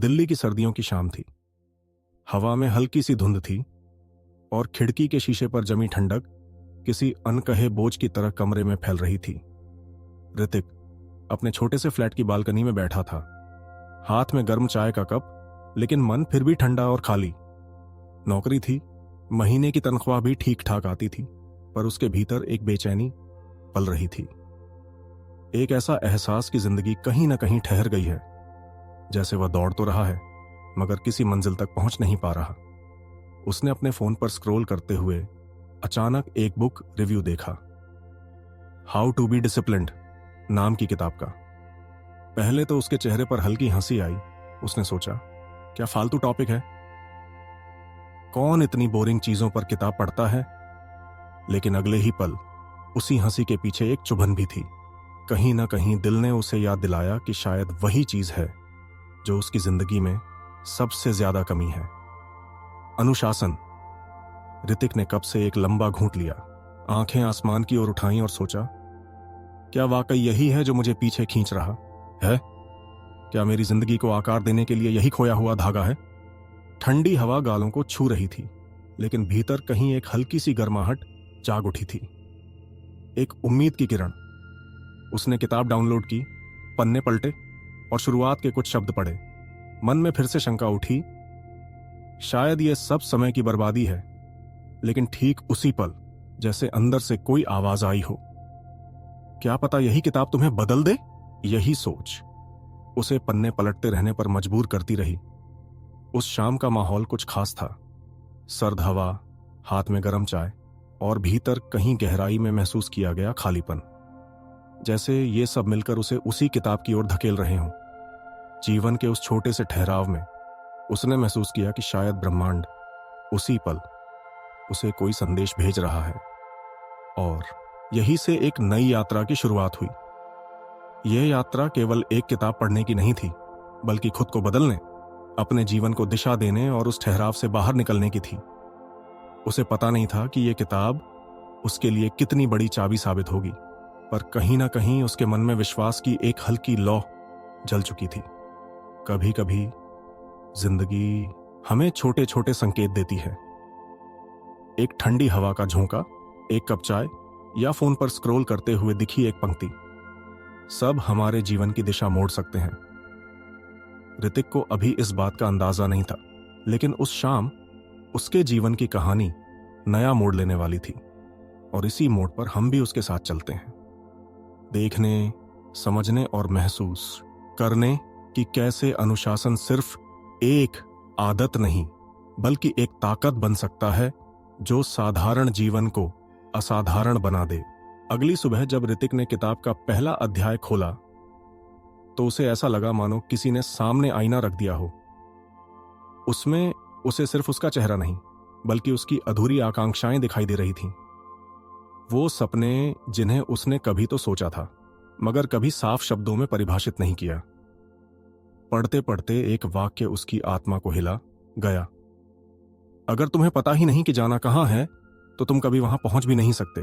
दिल्ली की सर्दियों की शाम थी। हवा में हल्की सी धुंध थी और खिड़की के शीशे पर जमी ठंडक किसी अनकहे बोझ की तरह कमरे में फैल रही थी। ऋतिक अपने छोटे से फ्लैट की बालकनी में बैठा था, हाथ में गर्म चाय का कप, लेकिन मन फिर भी ठंडा और खाली। नौकरी थी, महीने की तनख्वाह भी ठीक ठाक आती थी, पर उसके भीतर एक बेचैनी पल रही थी। एक ऐसा एहसास कि जिंदगी कहीं ना कहीं ठहर गई है, जैसे वह दौड़ तो रहा है मगर किसी मंजिल तक पहुंच नहीं पा रहा। उसने अपने फोन पर स्क्रॉल करते हुए अचानक एक बुक रिव्यू देखा, हाउ टू बी डिसिप्लिन्ड नाम की किताब का। पहले तो उसके चेहरे पर हल्की हंसी आई। उसने सोचा, क्या फालतू टॉपिक है, कौन इतनी बोरिंग चीजों पर किताब पढ़ता है। लेकिन अगले ही पल उसी हंसी के पीछे एक चुभन भी थी। कहीं ना कहीं दिल ने उसे याद दिलाया कि शायद वही चीज है जो उसकी जिंदगी में सबसे ज्यादा कमी है, अनुशासन। ऋतिक ने कप से एक लंबा घूंट लिया, आंखें आसमान की ओर उठाईं और सोचा, क्या वाकई यही है जो मुझे पीछे खींच रहा है? क्या मेरी जिंदगी को आकार देने के लिए यही खोया हुआ धागा है? ठंडी हवा गालों को छू रही थी, लेकिन भीतर कहीं एक हल्की सी गर्माहट जाग उठी थी, एक उम्मीद की किरण। उसने किताब डाउनलोड की, पन्ने पलटे और शुरुआत के कुछ शब्द पढ़े। मन में फिर से शंका उठी, शायद यह सब समय की बर्बादी है। लेकिन ठीक उसी पल जैसे अंदर से कोई आवाज आई हो, क्या पता यही किताब तुम्हें बदल दे। यही सोच उसे पन्ने पलटते रहने पर मजबूर करती रही। उस शाम का माहौल कुछ खास था, सर्द हवा, हाथ में गर्म चाय और भीतर कहीं गहराई में महसूस किया गया खालीपन, जैसे ये सब मिलकर उसे उसी किताब की ओर धकेल रहे हों। जीवन के उस छोटे से ठहराव में उसने महसूस किया कि शायद ब्रह्मांड उसी पल उसे कोई संदेश भेज रहा है, और यही से एक नई यात्रा की शुरुआत हुई। यह यात्रा केवल एक किताब पढ़ने की नहीं थी, बल्कि खुद को बदलने, अपने जीवन को दिशा देने और उस ठहराव से बाहर निकलने की थी। उसे पता नहीं था कि यह किताब उसके लिए कितनी बड़ी चाबी साबित होगी, पर कहीं ना कहीं उसके मन में विश्वास की एक हल्की लौ जल चुकी थी। कभी कभी जिंदगी हमें छोटे छोटे संकेत देती है, एक ठंडी हवा का झोंका, एक कप चाय या फोन पर स्क्रॉल करते हुए दिखी एक पंक्ति, सब हमारे जीवन की दिशा मोड़ सकते हैं। ऋतिक को अभी इस बात का अंदाजा नहीं था, लेकिन उस शाम उसके जीवन की कहानी नया मोड़ लेने वाली थी, और इसी मोड़ पर हम भी उसके साथ चलते हैं, देखने, समझने और महसूस करने कि कैसे अनुशासन सिर्फ एक आदत नहीं, बल्कि एक ताकत बन सकता है जो साधारण जीवन को असाधारण बना दे। अगली सुबह जब ऋतिक ने किताब का पहला अध्याय खोला, तो उसे ऐसा लगा मानो किसी ने सामने आईना रख दिया हो। उसमें उसे सिर्फ उसका चेहरा नहीं, बल्कि उसकी अधूरी आकांक्षाएं दिखाई दे रही थीं। वो सपने जिन्हें उसने कभी तो सोचा था, मगर कभी साफ शब्दों में परिभाषित नहीं किया। पढ़ते पढ़ते एक वाक्य उसकी आत्मा को हिला गया, अगर तुम्हें पता ही नहीं कि जाना कहां है, तो तुम कभी वहां पहुंच भी नहीं सकते।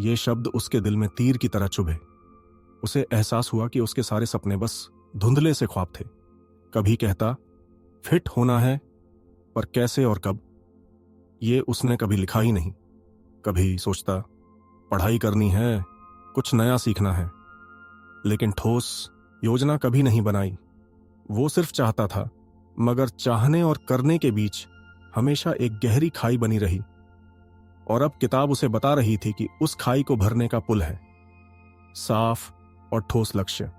ये शब्द उसके दिल में तीर की तरह चुभे। उसे एहसास हुआ कि उसके सारे सपने बस धुंधले से ख्वाब थे। कभी कहता फिट होना है, पर कैसे और कब, ये उसने कभी लिखा ही नहीं। कभी सोचता पढ़ाई करनी है, कुछ नया सीखना है, लेकिन ठोस योजना कभी नहीं बनाई। वो सिर्फ चाहता था, मगर चाहने और करने के बीच हमेशा एक गहरी खाई बनी रही, और अब किताब उसे बता रही थी कि उस खाई को भरने का पुल है, साफ और ठोस लक्ष्य।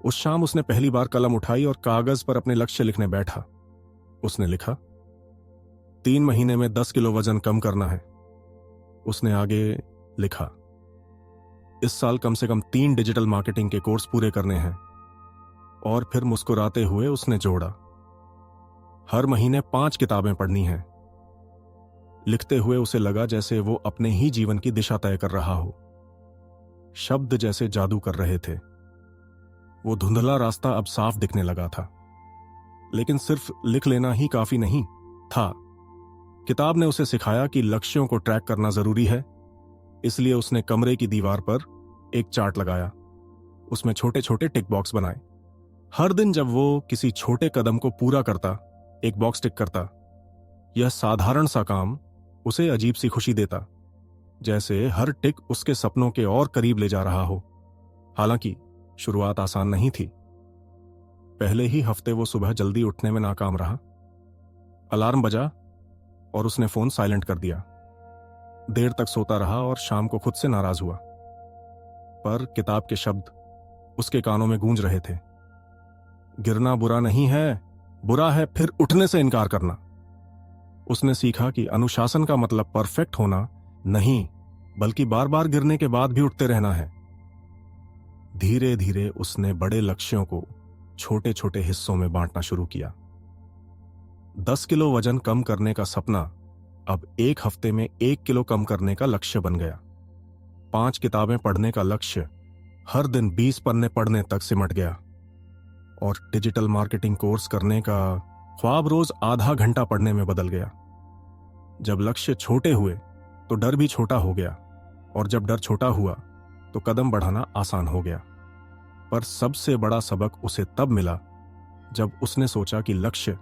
उस शाम उसने पहली बार कलम उठाई और कागज पर अपने लक्ष्य लिखने बैठा। उसने लिखा, 3 महीने में 10 किलो वजन कम करना है। उसने आगे लिखा, इस साल कम से कम 3 डिजिटल मार्केटिंग के कोर्स पूरे करने हैं। और फिर मुस्कुराते हुए उसने जोड़ा, हर महीने 5 किताबें पढ़नी हैं। लिखते हुए उसे लगा जैसे वो अपने ही जीवन की दिशा तय कर रहा हो। शब्द जैसे जादू कर रहे थे। वो धुंधला रास्ता अब साफ दिखने लगा था, लेकिन सिर्फ लिख लेना ही काफी नहीं था। किताब ने उसे सिखाया कि लक्ष्यों को ट्रैक करना जरूरी है। इसलिए उसने कमरे की दीवार पर एक चार्ट लगाया, उसमें छोटे छोटे टिक बॉक्स बनाए। हर दिन जब वो किसी छोटे कदम को पूरा करता, एक बॉक्स टिक करता, यह साधारण सा काम उसे अजीब सी खुशी देता, जैसे हर टिक उसके सपनों के और करीब ले जा रहा हो। हालांकि शुरुआत आसान नहीं थी। पहले ही हफ्ते वो सुबह जल्दी उठने में नाकाम रहा। अलार्म बजा और उसने फोन साइलेंट कर दिया। देर तक सोता रहा और शाम को खुद से नाराज हुआ। पर किताब के शब्द उसके कानों में गूंज रहे थे। गिरना बुरा नहीं है, बुरा है फिर उठने से इनकार करना। उसने सीखा कि अनुशासन का मतलब परफेक्ट होना नहीं, बल्कि बार बार गिरने के बाद भी उठते रहना है। धीरे धीरे उसने बड़े लक्ष्यों को छोटे छोटे हिस्सों में बांटना शुरू किया। 10 किलो वजन कम करने का सपना अब एक हफ्ते में 1 किलो कम करने का लक्ष्य बन गया। 5 किताबें पढ़ने का लक्ष्य हर दिन 20 पन्ने पढ़ने तक सिमट गया। और डिजिटल मार्केटिंग कोर्स करने का ख्वाब रोज आधा घंटा पढ़ने में बदल गया। जब लक्ष्य छोटे हुए तो डर भी छोटा हो गया, और जब डर छोटा हुआ तो कदम बढ़ाना आसान हो गया। पर सबसे बड़ा सबक उसे तब मिला जब उसने सोचा कि लक्ष्य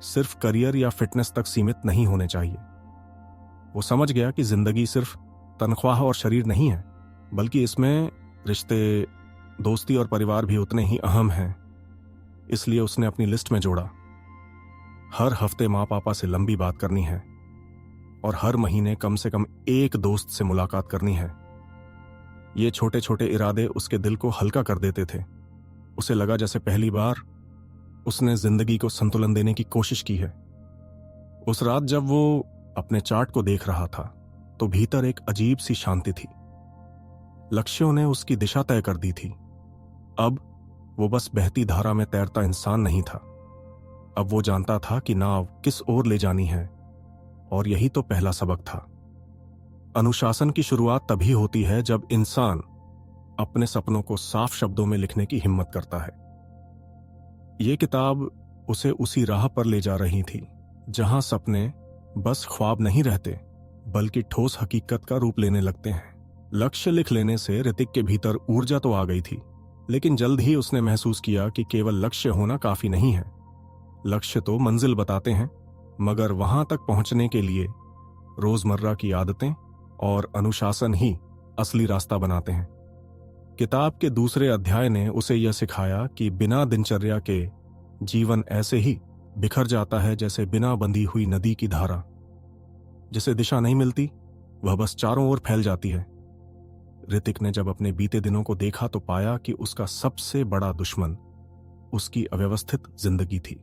सिर्फ करियर या फिटनेस तक सीमित नहीं होने चाहिए। वो समझ गया कि जिंदगी सिर्फ तनख्वाह और शरीर नहीं है, बल्कि इसमें रिश्ते, दोस्ती और परिवार भी उतने ही अहम हैं। इसलिए उसने अपनी लिस्ट में जोड़ा, हर हफ्ते माँ पापा से लंबी बात करनी है और हर महीने कम से कम एक दोस्त से मुलाकात करनी है। ये छोटे छोटे इरादे उसके दिल को हल्का कर देते थे। उसे लगा जैसे पहली बार उसने जिंदगी को संतुलन देने की कोशिश की है। उस रात जब वो अपने चार्ट को देख रहा था तो भीतर एक अजीब सी शांति थी। लक्ष्यों ने उसकी दिशा तय कर दी थी। अब वो बस बहती धारा में तैरता इंसान नहीं था। अब वो जानता था कि नाव किस ओर ले जानी है, और यही तो पहला सबक था। अनुशासन की शुरुआत तभी होती है जब इंसान अपने सपनों को साफ शब्दों में लिखने की हिम्मत करता है। ये किताब उसे उसी राह पर ले जा रही थी जहां सपने बस ख्वाब नहीं रहते, बल्कि ठोस हकीकत का रूप लेने लगते हैं। लक्ष्य लिख लेने से ऋतिक के भीतर ऊर्जा तो आ गई थी, लेकिन जल्द ही उसने महसूस किया कि केवल लक्ष्य होना काफी नहीं है। लक्ष्य तो मंजिल बताते हैं, मगर वहां तक पहुंचने के लिए रोजमर्रा की आदतें और अनुशासन ही असली रास्ता बनाते हैं। किताब के दूसरे अध्याय ने उसे यह सिखाया कि बिना दिनचर्या के जीवन ऐसे ही बिखर जाता है जैसे बिना बंधी हुई नदी की धारा। जिसे दिशा नहीं मिलती वह बस चारों ओर फैल जाती है। ऋतिक ने जब अपने बीते दिनों को देखा तो पाया कि उसका सबसे बड़ा दुश्मन उसकी अव्यवस्थित जिंदगी थी।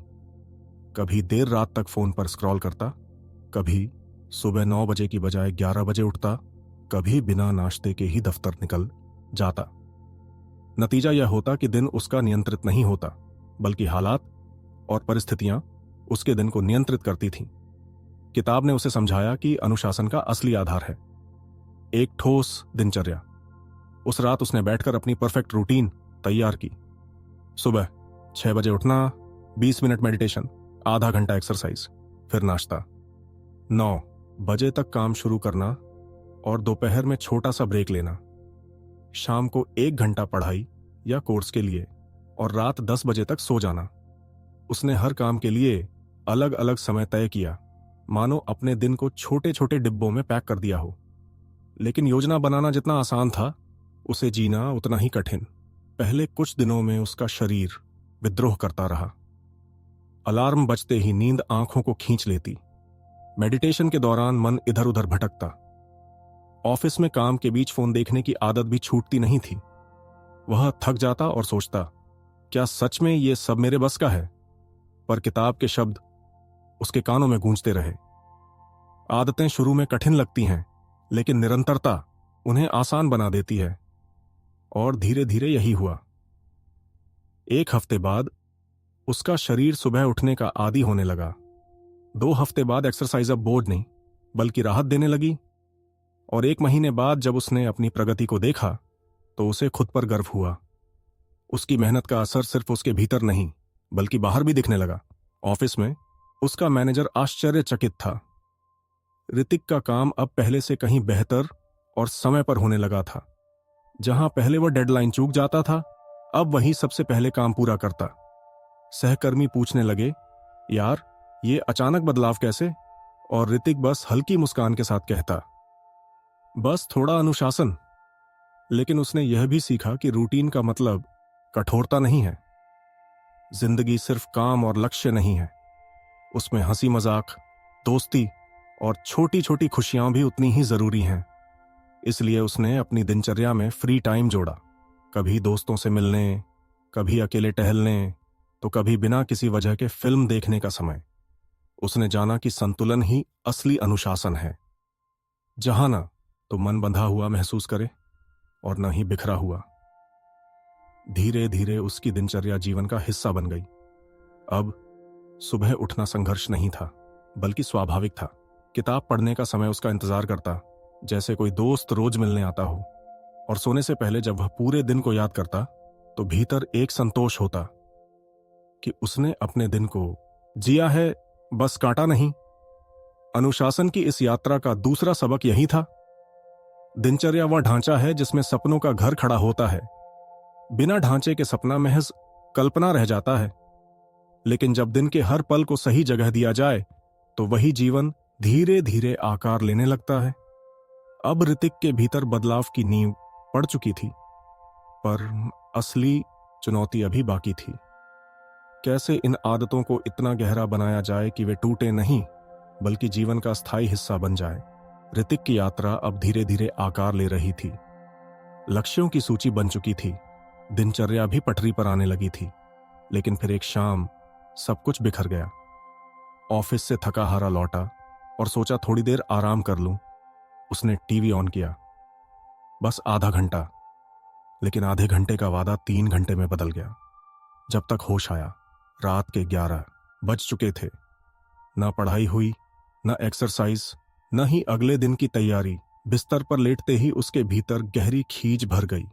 कभी देर रात तक फोन पर स्क्रॉल करता, कभी सुबह 9 बजे की बजाय 11 बजे उठता, कभी बिना नाश्ते के ही दफ्तर निकल जाता। नतीजा यह होता कि दिन उसका नियंत्रित नहीं होता, बल्कि हालात और परिस्थितियां उसके दिन को नियंत्रित करती थीं। किताब ने उसे समझाया कि अनुशासन का असली आधार है एक ठोस दिनचर्या। उस रात उसने बैठकर अपनी परफेक्ट रूटीन तैयार की। सुबह 6 बजे उठना, 20 मिनट मेडिटेशन, आधा घंटा एक्सरसाइज, फिर नाश्ता। 9 बजे तक काम शुरू करना और दोपहर में छोटा सा ब्रेक लेना। शाम को 1 घंटा पढ़ाई या कोर्स के लिए, और रात 10 बजे तक सो जाना। उसने हर काम के लिए अलग अलग समय तय किया, मानो अपने दिन को छोटे छोटे डिब्बों में पैक कर दिया हो। लेकिन योजना बनाना जितना आसान था, उसे जीना उतना ही कठिन। पहले कुछ दिनों में उसका शरीर विद्रोह करता रहा। अलार्म बजते ही नींद आंखों को खींच लेती। मेडिटेशन के दौरान मन इधर उधर भटकता। ऑफिस में काम के बीच फोन देखने की आदत भी छूटती नहीं थी। वह थक जाता और सोचता, क्या सच में ये सब मेरे बस का है? पर किताब के शब्द उसके कानों में गूंजते रहे। आदतें शुरू में कठिन लगती हैं, लेकिन निरंतरता उन्हें आसान बना देती है। और धीरे धीरे यही हुआ। 1 हफ्ते बाद उसका शरीर सुबह उठने का आदी होने लगा। 2 हफ्ते बाद एक्सरसाइज अब बोझ नहीं, बल्कि राहत देने लगी। और 1 महीने बाद जब उसने अपनी प्रगति को देखा तो उसे खुद पर गर्व हुआ। उसकी मेहनत का असर सिर्फ उसके भीतर नहीं, बल्कि बाहर भी दिखने लगा। ऑफिस में उसका मैनेजर आश्चर्यचकित था। ऋतिक का काम अब पहले से कहीं बेहतर और समय पर होने लगा था। जहां पहले वह डेडलाइन चूक जाता था, अब वही सबसे पहले काम पूरा करता। सहकर्मी पूछने लगे, यार ये अचानक बदलाव कैसे? और ऋतिक बस हल्की मुस्कान के साथ कहता, बस थोड़ा अनुशासन। लेकिन उसने यह भी सीखा कि रूटीन का मतलब कठोरता नहीं है। जिंदगी सिर्फ काम और लक्ष्य नहीं है, उसमें हंसी मजाक, दोस्ती और छोटी छोटी खुशियां भी उतनी ही जरूरी हैं। इसलिए उसने अपनी दिनचर्या में फ्री टाइम जोड़ा, कभी दोस्तों से मिलने, कभी अकेले टहलने, तो कभी बिना किसी वजह के फिल्म देखने का समय। उसने जाना कि संतुलन ही असली अनुशासन है, जहां ना तो मन बंधा हुआ महसूस करे और न ही बिखरा हुआ। धीरे धीरे उसकी दिनचर्या जीवन का हिस्सा बन गई। अब सुबह उठना संघर्ष नहीं था, बल्कि स्वाभाविक था। किताब पढ़ने का समय उसका इंतजार करता, जैसे कोई दोस्त रोज मिलने आता हो। और सोने से पहले जब वह पूरे दिन को याद करता, तो भीतर एक संतोष होता कि उसने अपने दिन को जिया है, बस काटा नहीं। अनुशासन की इस यात्रा का दूसरा सबक यही था। दिनचर्या वह ढांचा है जिसमें सपनों का घर खड़ा होता है। बिना ढांचे के सपना महज कल्पना रह जाता है। लेकिन जब दिन के हर पल को सही जगह दिया जाए, तो वही जीवन धीरे धीरे आकार लेने लगता है। अब ऋतिक के भीतर बदलाव की नींव पड़ चुकी थी, पर असली चुनौती अभी बाकी थी। कैसे इन आदतों को इतना गहरा बनाया जाए कि वे टूटे नहीं, बल्कि जीवन का स्थायी हिस्सा बन जाए। ऋतिक की यात्रा अब धीरे धीरे आकार ले रही थी। लक्ष्यों की सूची बन चुकी थी, दिनचर्या भी पटरी पर आने लगी थी। लेकिन फिर एक शाम सब कुछ बिखर गया। ऑफिस से थका हारा लौटा और सोचा थोड़ी देर आराम कर लूं। उसने टीवी ऑन किया, बस आधा घंटा। लेकिन आधे घंटे का वादा 3 घंटे में बदल गया। जब तक होश आया, रात के 11 बज चुके थे। ना पढ़ाई हुई, ना एक्सरसाइज, न ही अगले दिन की तैयारी। बिस्तर पर लेटते ही उसके भीतर गहरी खींच भर गई।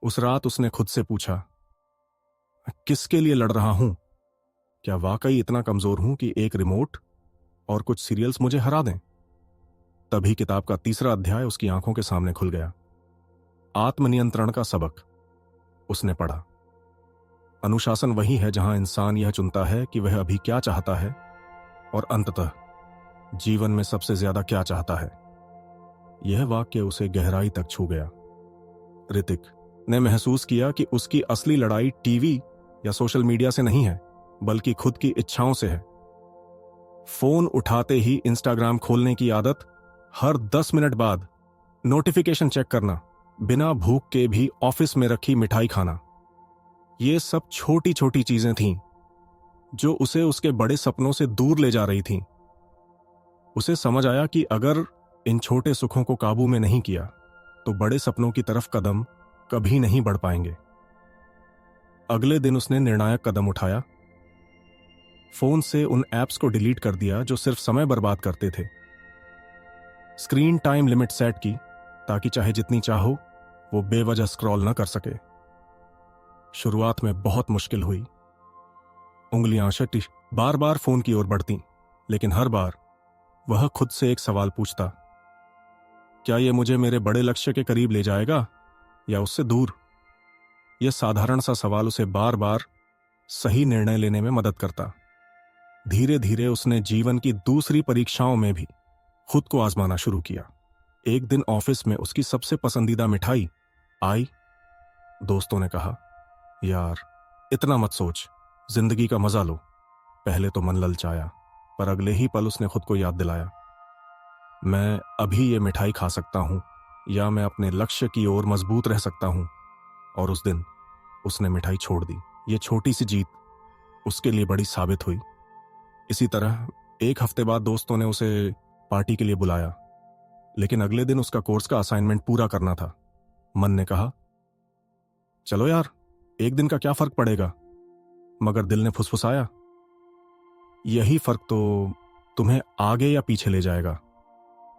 उस रात उसने खुद से पूछा, किसके लिए लड़ रहा हूं? क्या वाकई इतना कमजोर हूं कि एक रिमोट और कुछ सीरियल्स मुझे हरा दें? तभी किताब का तीसरा अध्याय उसकी आंखों के सामने खुल गया। आत्मनियंत्रण का सबक। उसने पढ़ा, अनुशासन वही है जहां इंसान यह चुनता है कि वह अभी क्या चाहता है और अंततः जीवन में सबसे ज्यादा क्या चाहता है। यह वाक्य उसे गहराई तक छू गया। ऋतिक ने महसूस किया कि उसकी असली लड़ाई टीवी या सोशल मीडिया से नहीं है, बल्कि खुद की इच्छाओं से है। फोन उठाते ही इंस्टाग्राम खोलने की आदत, हर 10 मिनट बाद नोटिफिकेशन चेक करना, बिना भूख के भी ऑफिस में रखी मिठाई खाना, ये सब छोटी छोटी चीजें थीं जो उसे उसके बड़े सपनों से दूर ले जा रही थीं। उसे समझ आया कि अगर इन छोटे सुखों को काबू में नहीं किया, तो बड़े सपनों की तरफ कदम कभी नहीं बढ़ पाएंगे। अगले दिन उसने निर्णायक कदम उठाया। फोन से उन ऐप्स को डिलीट कर दिया जो सिर्फ समय बर्बाद करते थे। स्क्रीन टाइम लिमिट सेट की, ताकि चाहे जितनी चाहो वो बेवजह स्क्रॉल न कर सके। शुरुआत में बहुत मुश्किल हुई। उंगलियां शटी, बार बार फोन की ओर बढ़ती, लेकिन हर बार वह खुद से एक सवाल पूछता, क्या यह मुझे मेरे बड़े लक्ष्य के करीब ले जाएगा या उससे दूर? यह साधारण सा सवाल उसे बार बार सही निर्णय लेने में मदद करता। धीरे धीरे उसने जीवन की दूसरी परीक्षाओं में भी खुद को आजमाना शुरू किया। एक दिन ऑफिस में उसकी सबसे पसंदीदा मिठाई आई। दोस्तों ने कहा, यार इतना मत सोच, जिंदगी का मजा लो। पहले तो मन ललचाया, पर अगले ही पल उसने खुद को याद दिलाया, मैं अभी ये मिठाई खा सकता हूं, या मैं अपने लक्ष्य की ओर मजबूत रह सकता हूं। और उस दिन उसने मिठाई छोड़ दी। ये छोटी सी जीत उसके लिए बड़ी साबित हुई। इसी तरह एक हफ्ते बाद दोस्तों ने उसे पार्टी के लिए बुलाया, लेकिन अगले दिन उसका कोर्स का असाइनमेंट पूरा करना था। मन ने कहा, चलो यार, एक दिन का क्या फर्क पड़ेगा? मगर दिल ने फुसफुसाया, यही फर्क तो तुम्हें आगे या पीछे ले जाएगा।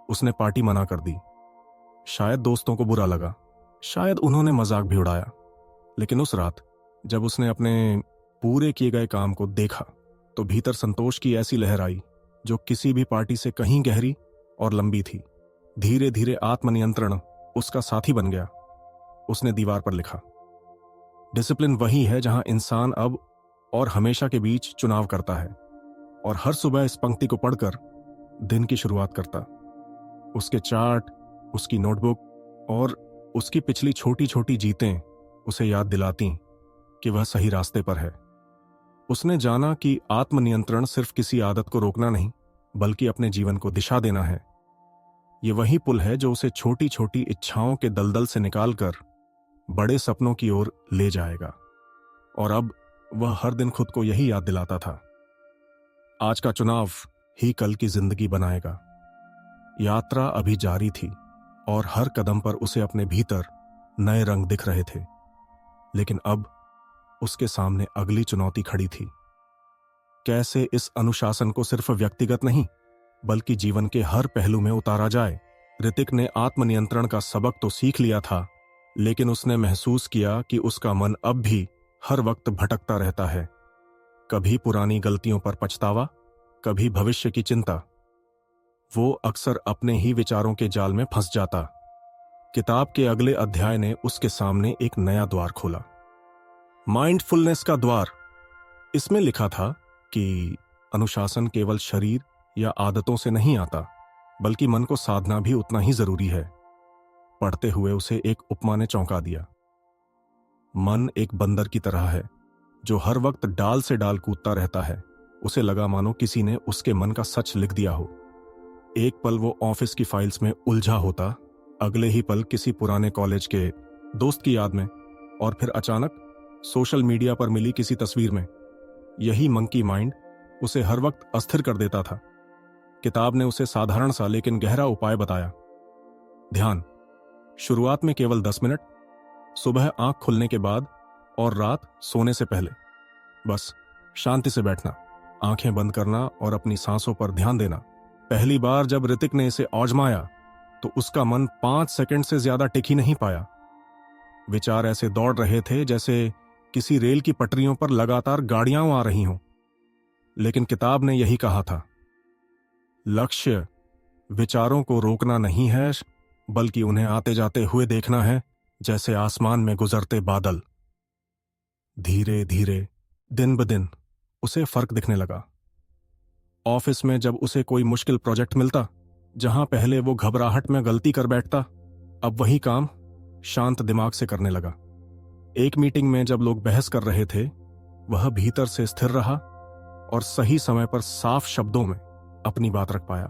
उसने पार्टी मना कर दी। शायद दोस्तों को बुरा लगा, शायद उन्होंने मजाक भी उड़ाया, लेकिन उस रात जब उसने अपने पूरे किए गए काम को देखा, तो भीतर संतोष की ऐसी लहर आई जो किसी भी पार्टी से कहीं गहरी और लंबी थी। धीरे धीरे आत्मनियंत्रण उसका साथी बन गया। उसने दीवार पर लिखा, डिसिप्लिन वही है जहां इंसान अब और हमेशा के बीच चुनाव करता है, और हर सुबह इस पंक्ति को पढ़कर दिन की शुरुआत करता। उसके चार्ट, उसकी नोटबुक और उसकी पिछली छोटी छोटी जीतें उसे याद दिलाती कि वह सही रास्ते पर है। उसने जाना कि आत्मनियंत्रण सिर्फ किसी आदत को रोकना नहीं, बल्कि अपने जीवन को दिशा देना है। ये वही पुल है जो उसे छोटी छोटी इच्छाओं के दलदल से निकालकर बड़े सपनों की ओर ले जाएगा। और अब वह हर दिन खुद को यही याद दिलाता था, आज का चुनाव ही कल की जिंदगी बनाएगा। यात्रा अभी जारी थी और हर कदम पर उसे अपने भीतर नए रंग दिख रहे थे, लेकिन अब उसके सामने अगली चुनौती खड़ी थी। कैसे इस अनुशासन को सिर्फ व्यक्तिगत नहीं, बल्कि जीवन के हर पहलू में उतारा जाए। ऋतिक ने आत्मनियंत्रण का सबक तो सीख लिया था, लेकिन उसने महसूस किया कि उसका मन अब भी हर वक्त भटकता रहता है। कभी पुरानी गलतियों पर पछतावा, कभी भविष्य की चिंता। वो अक्सर अपने ही विचारों के जाल में फंस जाता। किताब के अगले अध्याय ने उसके सामने एक नया द्वार खोला, माइंडफुलनेस का द्वार। इसमें लिखा था कि अनुशासन केवल शरीर या आदतों से नहीं आता, बल्कि मन को साधना भी उतना ही जरूरी है। पढ़ते हुए उसे एक उपमा ने चौंका दिया। मन एक बंदर की तरह है जो हर वक्त डाल से डाल कूदता रहता है। उसे लगा मानो किसी ने उसके मन का सच लिख दिया हो। एक पल वो ऑफिस की फाइल्स में उलझा होता, अगले ही पल किसी पुराने कॉलेज के दोस्त की याद में, और फिर अचानक सोशल मीडिया पर मिली किसी तस्वीर में। यही मंकी माइंड उसे हर वक्त अस्थिर कर देता था। किताब ने उसे साधारण सा लेकिन गहरा उपाय बताया। ध्यान, शुरुआत में केवल 10 मिनट, सुबह आंख खुलने के बाद और रात सोने से पहले। बस शांति से बैठना, आंखें बंद करना और अपनी सांसों पर ध्यान देना। पहली बार जब ऋतिक ने इसे आजमाया तो उसका मन 5 सेकंड से ज्यादा टिक ही नहीं पाया। विचार ऐसे दौड़ रहे थे जैसे किसी रेल की पटरियों पर लगातार गाड़ियां आ रही हों। लेकिन किताब ने यही कहा था, लक्ष्य विचारों को रोकना नहीं है, बल्कि उन्हें आते जाते हुए देखना है, जैसे आसमान में गुजरते बादल। धीरे धीरे, दिन ब दिन उसे फर्क दिखने लगा। ऑफिस में जब उसे कोई मुश्किल प्रोजेक्ट मिलता, जहां पहले वो घबराहट में गलती कर बैठता, अब वही काम शांत दिमाग से करने लगा। एक मीटिंग में जब लोग बहस कर रहे थे, वह भीतर से स्थिर रहा और सही समय पर साफ शब्दों में अपनी बात रख पाया।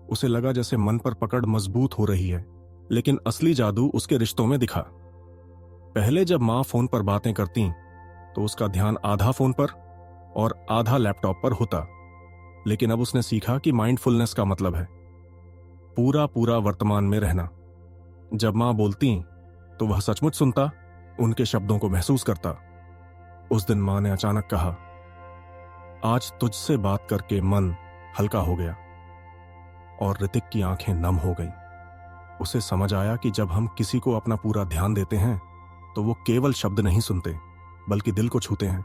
उसे लगा जैसे मन पर पकड़ मजबूत हो रही है, लेकिन असली जादू उसके रिश्तों में दिखा। पहले जब मां फोन पर बातें करती तो उसका ध्यान आधा फोन पर और आधा लैपटॉप पर होता, लेकिन अब उसने सीखा कि माइंडफुलनेस का मतलब है पूरा पूरा वर्तमान में रहना। जब मां बोलती तो वह सचमुच सुनता, उनके शब्दों को महसूस करता। उस दिन मां ने अचानक कहा, आज तुझसे बात करके मन हल्का हो गया। और ऋतिक की आंखें नम हो गईं। उसे समझ आया कि जब हम किसी को अपना पूरा ध्यान देते हैं तो वो केवल शब्द नहीं सुनते, बल्कि दिल को छूते हैं।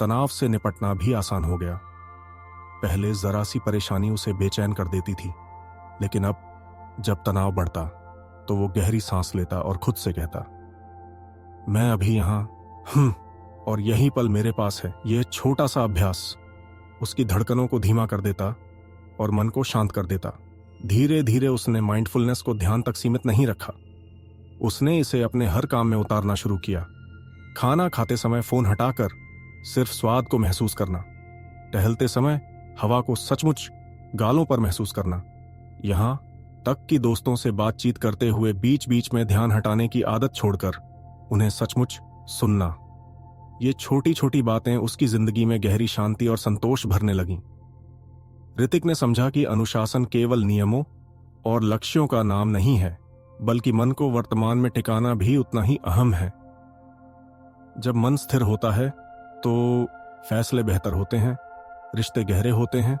तनाव से निपटना भी आसान हो गया। पहले जरा सी परेशानी उसे बेचैन कर देती थी, लेकिन अब जब तनाव बढ़ता तो वो गहरी सांस लेता और खुद से कहता, मैं अभी यहां और यही पल मेरे पास है। यह छोटा सा अभ्यास उसकी धड़कनों को धीमा कर देता और मन को शांत कर देता। धीरे धीरे उसने माइंडफुलनेस को ध्यान तक सीमित नहीं रखा। उसने इसे अपने हर काम में उतारना शुरू किया। खाना खाते समय फोन हटाकर सिर्फ स्वाद को महसूस करना, टहलते समय हवा को सचमुच गालों पर महसूस करना, यहां तक कि दोस्तों से बातचीत करते हुए बीच बीच में ध्यान हटाने की आदत छोड़कर उन्हें सचमुच सुनना। ये छोटी छोटी बातें उसकी जिंदगी में गहरी शांति और संतोष भरने लगीं। ऋतिक ने समझा कि अनुशासन केवल नियमों और लक्ष्यों का नाम नहीं है, बल्कि मन को वर्तमान में टिकाना भी उतना ही अहम है। जब मन स्थिर होता है तो फैसले बेहतर होते हैं, रिश्ते गहरे होते हैं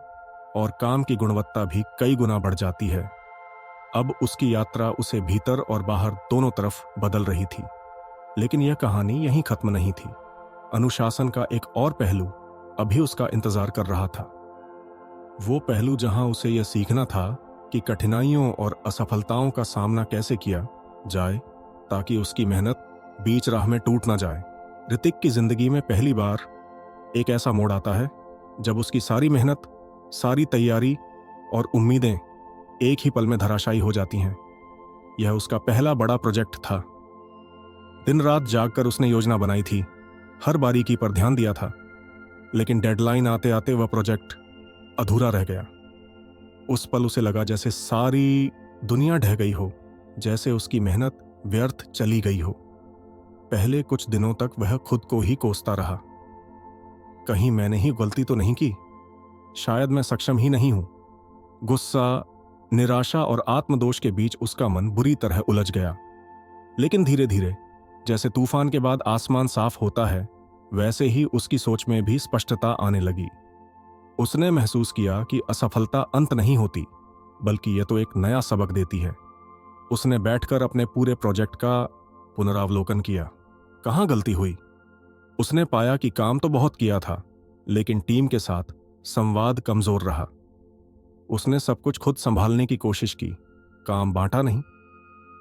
और काम की गुणवत्ता भी कई गुना बढ़ जाती है। अब उसकी यात्रा उसे भीतर और बाहर दोनों तरफ बदल रही थी। लेकिन यह कहानी यहीं खत्म नहीं थी। अनुशासन का एक और पहलू अभी उसका इंतजार कर रहा था। वो पहलू जहां उसे यह सीखना था कि कठिनाइयों और असफलताओं का सामना कैसे किया जाए ताकि उसकी मेहनत बीच राह में टूट ना जाए। ऋतिक की जिंदगी में पहली बार एक ऐसा मोड़ आता है जब उसकी सारी मेहनत, सारी तैयारी और उम्मीदें एक ही पल में धराशायी हो जाती हैं। यह उसका पहला बड़ा प्रोजेक्ट था। दिन रात जागकर उसने योजना बनाई थी, हर बारीकी पर ध्यान दिया था, लेकिन डेडलाइन आते आते वह प्रोजेक्ट अधूरा रह गया। उस पल उसे लगा जैसे सारी दुनिया ढह गई हो, जैसे उसकी मेहनत व्यर्थ चली गई हो। पहले कुछ दिनों तक वह खुद को ही कोसता रहा। कहीं मैंने ही गलती तो नहीं की? शायद मैं सक्षम ही नहीं हूं। गुस्सा, निराशा और आत्मदोष के बीच उसका मन बुरी तरह उलझ गया। लेकिन धीरे धीरे, जैसे तूफान के बाद आसमान साफ होता है, वैसे ही उसकी सोच में भी स्पष्टता आने लगी। उसने महसूस किया कि असफलता अंत नहीं होती, बल्कि यह तो एक नया सबक देती है। उसने बैठकर अपने पूरे प्रोजेक्ट का पुनरावलोकन किया। कहाँ गलती हुई? उसने पाया कि काम तो बहुत किया था, लेकिन टीम के साथ संवाद कमजोर रहा। उसने सब कुछ खुद संभालने की कोशिश की, काम बांटा नहीं,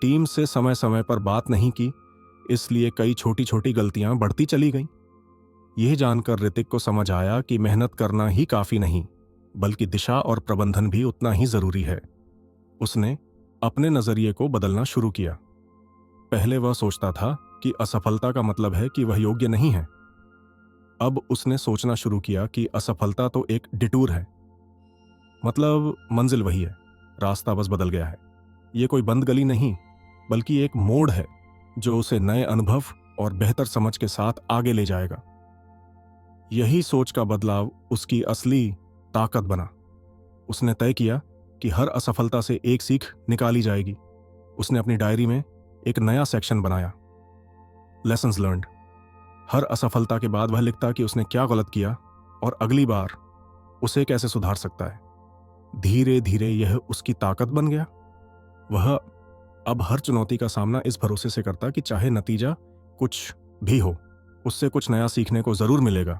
टीम से समय समय पर बात नहीं की, इसलिए कई छोटी छोटी गलतियां बढ़ती चली गईं। यह जानकर ऋतिक को समझ आया कि मेहनत करना ही काफी नहीं, बल्कि दिशा और प्रबंधन भी उतना ही जरूरी है। उसने अपने नजरिए को बदलना शुरू किया। पहले वह सोचता था कि असफलता का मतलब है कि वह योग्य नहीं है। अब उसने सोचना शुरू किया कि असफलता तो एक डिटूर है, मतलब मंजिल वही है, रास्ता बस बदल गया है। यह कोई बंद गली नहीं, बल्कि एक मोड़ है जो उसे नए अनुभव और बेहतर समझ के साथ आगे ले जाएगा। यही सोच का बदलाव उसकी असली ताकत बना। उसने तय किया कि हर असफलता से एक सीख निकाली जाएगी। उसने अपनी डायरी में एक नया सेक्शन बनाया, लेसन्स लर्न्ड। हर असफलता के बाद वह लिखता कि उसने क्या गलत किया और अगली बार उसे कैसे सुधार सकता है। धीरे धीरे यह उसकी ताकत बन गया। वह अब हर चुनौती का सामना इस भरोसे से करता कि चाहे नतीजा कुछ भी हो, उससे कुछ नया सीखने को जरूर मिलेगा।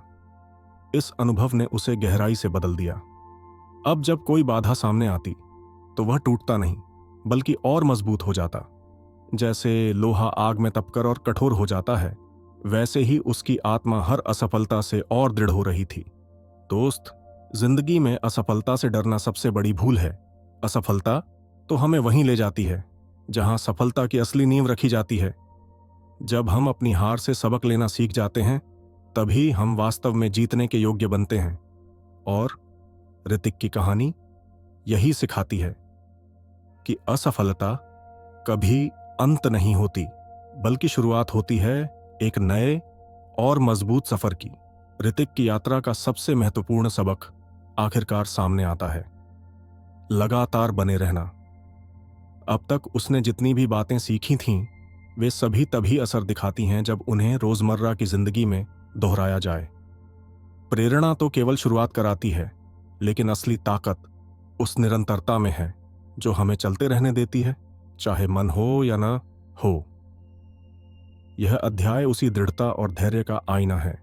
इस अनुभव ने उसे गहराई से बदल दिया। अब जब कोई बाधा सामने आती तो वह टूटता नहीं, बल्कि और मजबूत हो जाता। जैसे लोहा आग में तपकर और कठोर हो जाता है, वैसे ही उसकी आत्मा हर असफलता से और दृढ़ हो रही थी। दोस्त, जिंदगी में असफलता से डरना सबसे बड़ी भूल है। असफलता तो हमें वहीं ले जाती है जहां सफलता की असली नींव रखी जाती है। जब हम अपनी हार से सबक लेना सीख जाते हैं, तभी हम वास्तव में जीतने के योग्य बनते हैं। और ऋतिक की कहानी यही सिखाती है कि असफलता कभी अंत नहीं होती, बल्कि शुरुआत होती है एक नए और मजबूत सफर की। ऋतिक की यात्रा का सबसे महत्वपूर्ण सबक आखिरकार सामने आता है, लगातार बने रहना। अब तक उसने जितनी भी बातें सीखी थीं, वे सभी तभी असर दिखाती हैं जब उन्हें रोजमर्रा की जिंदगी में दोहराया जाए। प्रेरणा तो केवल शुरुआत कराती है, लेकिन असली ताकत उस निरंतरता में है जो हमें चलते रहने देती है, चाहे मन हो या ना हो। यह अध्याय उसी दृढ़ता और धैर्य का आईना है।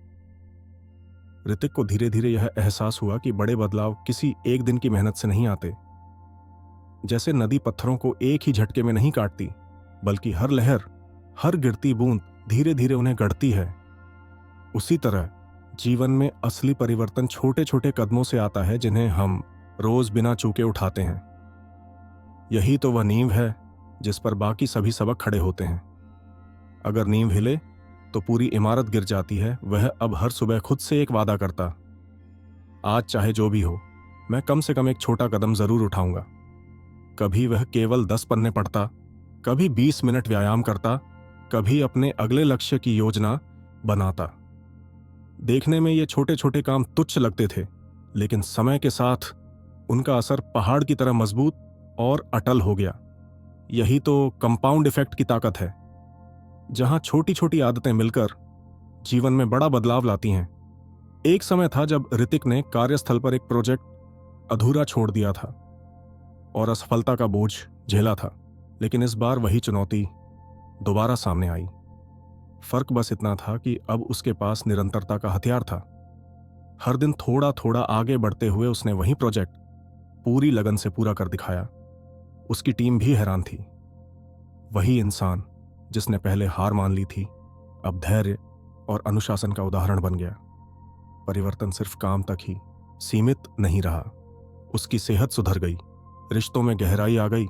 ऋतिक को धीरे धीरे यह एहसास हुआ कि बड़े बदलाव किसी एक दिन की मेहनत से नहीं आते। जैसे नदी पत्थरों को एक ही झटके में नहीं काटती, बल्कि हर लहर, हर गिरती बूंद धीरे धीरे उन्हें गढ़ती है। उसी तरह जीवन में असली परिवर्तन छोटे छोटे कदमों से आता है, जिन्हें हम रोज बिना चूके उठाते हैं। यही तो वह नींव है जिस पर बाकी सभी सबक खड़े होते हैं। अगर नींव हिले तो पूरी इमारत गिर जाती है। वह अब हर सुबह खुद से एक वादा करता, आज चाहे जो भी हो, मैं कम से कम एक छोटा कदम जरूर उठाऊंगा। कभी वह केवल 10 पन्ने पढ़ता, कभी 20 मिनट व्यायाम करता, कभी अपने अगले लक्ष्य की योजना बनाता। देखने में ये छोटे छोटे काम तुच्छ लगते थे, लेकिन समय के साथ उनका असर पहाड़ की तरह मजबूत और अटल हो गया। यही तो कंपाउंड इफेक्ट की ताकत है, जहां छोटी छोटी आदतें मिलकर जीवन में बड़ा बदलाव लाती हैं। एक समय था जब ऋतिक ने कार्यस्थल पर एक प्रोजेक्ट अधूरा छोड़ दिया था और असफलता का बोझ झेला था, लेकिन इस बार वही चुनौती दोबारा सामने आई। फर्क बस इतना था कि अब उसके पास निरंतरता का हथियार था। हर दिन थोड़ा थोड़ा आगे बढ़ते हुए उसने वही प्रोजेक्ट पूरी लगन से पूरा कर दिखाया। उसकी टीम भी हैरान थी। वही इंसान जिसने पहले हार मान ली थी, अब धैर्य और अनुशासन का उदाहरण बन गया। परिवर्तन सिर्फ काम तक ही सीमित नहीं रहा। उसकी सेहत सुधर गई, रिश्तों में गहराई आ गई,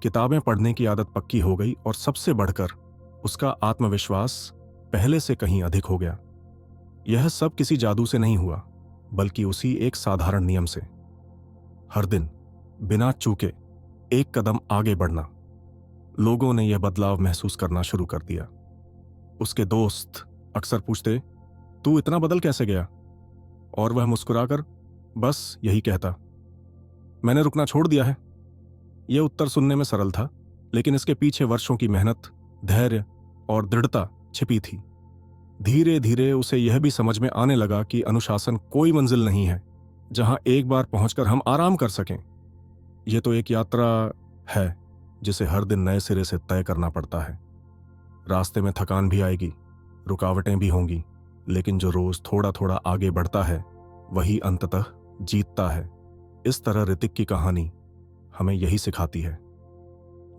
किताबें पढ़ने की आदत पक्की हो गई और सबसे बढ़कर उसका आत्मविश्वास पहले से कहीं अधिक हो गया। यह सब किसी जादू से नहीं हुआ, बल्कि उसी एक साधारण नियम से। हर दिन बिना चूके एक कदम आगे बढ़ना। लोगों ने यह बदलाव महसूस करना शुरू कर दिया। उसके दोस्त अक्सर पूछते, तू इतना बदल कैसे गया? और वह मुस्कुराकर बस यही कहता, मैंने रुकना छोड़ दिया है। यह उत्तर सुनने में सरल था, लेकिन इसके पीछे वर्षों की मेहनत, धैर्य और दृढ़ता छिपी थी। धीरे धीरे उसे यह भी समझ में आने लगा कि अनुशासन कोई मंजिल नहीं है जहां एक बार पहुंचकर हम आराम कर सकें। यह तो एक यात्रा है जिसे हर दिन नए सिरे से तय करना पड़ता है। रास्ते में थकान भी आएगी, रुकावटें भी होंगी, लेकिन जो रोज थोड़ा थोड़ा आगे बढ़ता है वही अंततः जीतता है। इस तरह ऋतिक की कहानी हमें यही सिखाती है।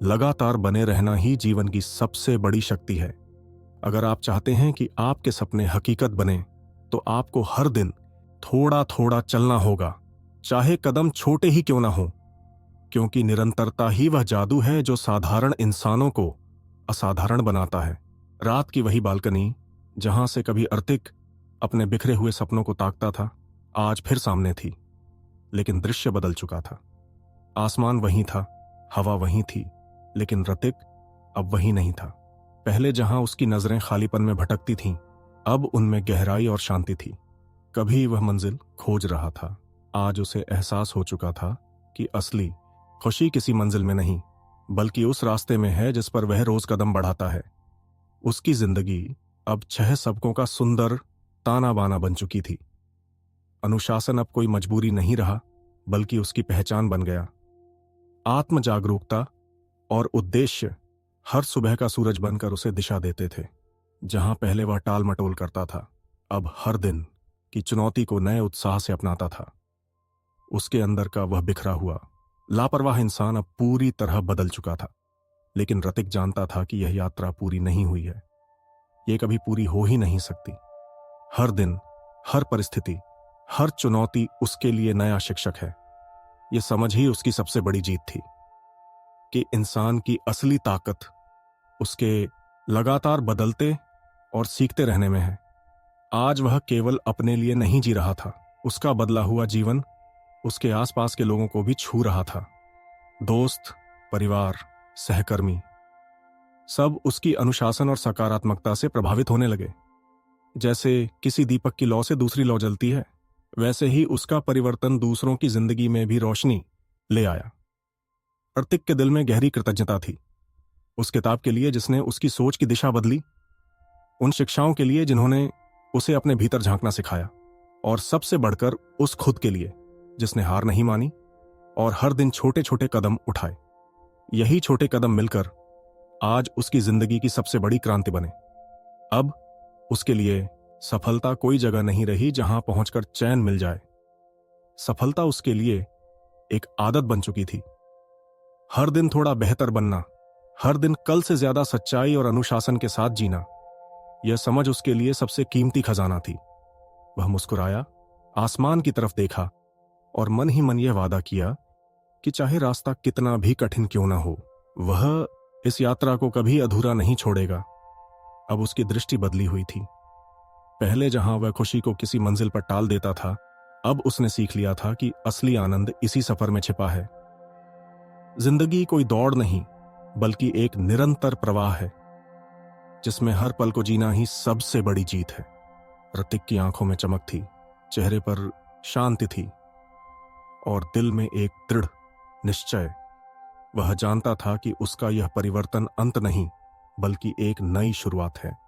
लगातार बने रहना ही जीवन की सबसे बड़ी शक्ति है। अगर आप चाहते हैं कि आपके सपने हकीकत बने, तो आपको हर दिन थोड़ा थोड़ा चलना होगा, चाहे कदम छोटे ही क्यों ना हो, क्योंकि निरंतरता ही वह जादू है जो साधारण इंसानों को असाधारण बनाता है। रात की वही बालकनी जहां से कभी ऋतिक अपने बिखरे हुए सपनों को ताकता था, आज फिर सामने थी, लेकिन दृश्य बदल चुका था। आसमान वही था, हवा वही थी, लेकिन ऋतिक अब वही नहीं था। पहले जहां उसकी नजरें खालीपन में भटकती थीं, अब उनमें गहराई और शांति थी। कभी वह मंजिल खोज रहा था, आज उसे एहसास हो चुका था कि असली खुशी किसी मंजिल में नहीं, बल्कि उस रास्ते में है जिस पर वह रोज कदम बढ़ाता है। उसकी जिंदगी अब 6 सबकों का सुंदर ताना बाना बन चुकी थी। अनुशासन अब कोई मजबूरी नहीं रहा, बल्कि उसकी पहचान बन गया। आत्म जागरूकता और उद्देश्य हर सुबह का सूरज बनकर उसे दिशा देते थे। जहां पहले वह टाल मटोल करता था, अब हर दिन की चुनौती को नए उत्साह से अपनाता था। उसके अंदर का वह बिखरा हुआ लापरवाह इंसान अब पूरी तरह बदल चुका था। लेकिन ऋतिक जानता था कि यह यात्रा पूरी नहीं हुई है, यह कभी पूरी हो ही नहीं सकती। हर दिन, हर परिस्थिति, हर चुनौती उसके लिए नया शिक्षक है। यह समझ ही उसकी सबसे बड़ी जीत थी कि इंसान की असली ताकत उसके लगातार बदलते और सीखते रहने में है। आज वह केवल अपने लिए नहीं जी रहा था, उसका बदला हुआ जीवन उसके आसपास के लोगों को भी छू रहा था। दोस्त, परिवार, सहकर्मी सब उसकी अनुशासन और सकारात्मकता से प्रभावित होने लगे। जैसे किसी दीपक की लौ से दूसरी लौ जलती है, वैसे ही उसका परिवर्तन दूसरों की जिंदगी में भी रोशनी ले आया। ऋतिक के दिल में गहरी कृतज्ञता थी, उस किताब के लिए जिसने उसकी सोच की दिशा बदली, उन शिक्षाओं के लिए जिन्होंने उसे अपने भीतर झांकना सिखाया, और सबसे बढ़कर उस खुद के लिए जिसने हार नहीं मानी और हर दिन छोटे छोटे कदम उठाए। यही छोटे कदम मिलकर आज उसकी जिंदगी की सबसे बड़ी क्रांति बने। अब उसके लिए सफलता कोई जगह नहीं रही जहां पहुंचकर चैन मिल जाए। सफलता उसके लिए एक आदत बन चुकी थी। हर दिन थोड़ा बेहतर बनना, हर दिन कल से ज्यादा सच्चाई और अनुशासन के साथ जीना, यह समझ उसके लिए सबसे कीमती खजाना थी। वह मुस्कुराया, आसमान की तरफ देखा और मन ही मन यह वादा किया कि चाहे रास्ता कितना भी कठिन क्यों ना हो, वह इस यात्रा को कभी अधूरा नहीं छोड़ेगा। अब उसकी दृष्टि बदली हुई थी। पहले जहां वह खुशी को किसी मंजिल पर टाल देता था, अब उसने सीख लिया था कि असली आनंद इसी सफर में छिपा है। जिंदगी कोई दौड़ नहीं, बल्कि एक निरंतर प्रवाह है, जिसमें हर पल को जीना ही सबसे बड़ी जीत है। ऋतिक की आंखों में चमक थी, चेहरे पर शांति थी और दिल में एक दृढ़ निश्चय। वह जानता था कि उसका यह परिवर्तन अंत नहीं, बल्कि एक नई शुरुआत है।